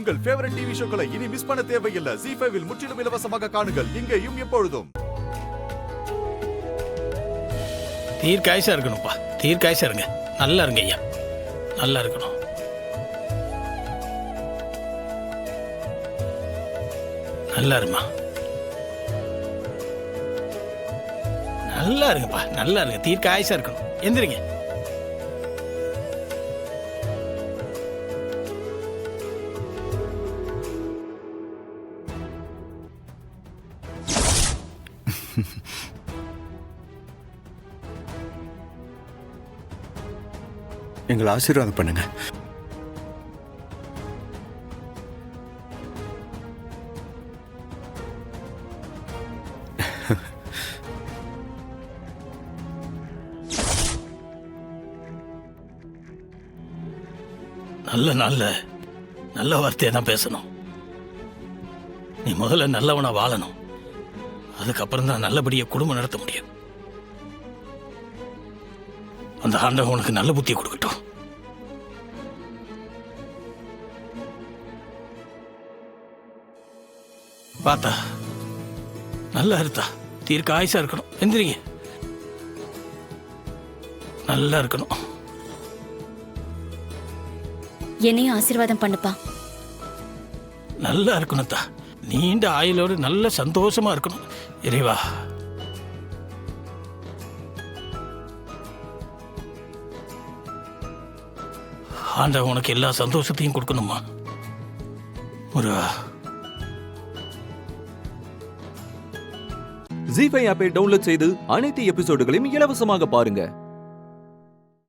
உங்கள் favourite TV ஷோக்களை இனி miss பண்ண தேவையில்லை. ZEE5 இல் முற்றிலும் இலவசமாக காணுங்கள். இங்கேயும் எப்பொழுதும். தீர்க்காயசா இருக்கணும்ப்பா, தீர்க்காயசா இருங்க. நல்லா இருங்க ஐயா, நல்லா இருக்கணும். நல்லா இருமா, நல்லா இருங்கப்பா, நல்லா இருங்க. தீர்க்காயசா இருக்கணும். எந்திரிங்க. எங்களை ஆசீர்வாதம் பண்ணுங்க. நல்ல நாள்ல நல்ல வார்த்தையை தான் பேசணும். நீ முதல்ல நல்லவனா வாழணும். அதுக்கப்புறம் தான் நல்லபடியா குடும்பம் நடத்த முடியும். அந்த ஆண்டவன் உனக்கு நல்ல புத்தியை கொடுக்கட்டும். பார்த்தா நல்லா இருந்தா தீர்க்க ஆயுசா இருக்கணும். எந்திரிங்க. நல்லா இருக்கணும். என்னையும் ஆசீர்வாதம் பண்ணுப்பா. நல்லா இருக்கணும்தா. நீண்ட ஆயுளோடு நல்ல சந்தோஷமா இருக்கணும். இறைவா, ஆண்டவன் உனக்கு எல்லா சந்தோஷத்தையும் கொடுக்கணுமா முருகா. ZEE5 ஆப்பை டவுன்லோட் செய்து அனைத்து எபிசோடுகளையும் இலவசமாக பாருங்க.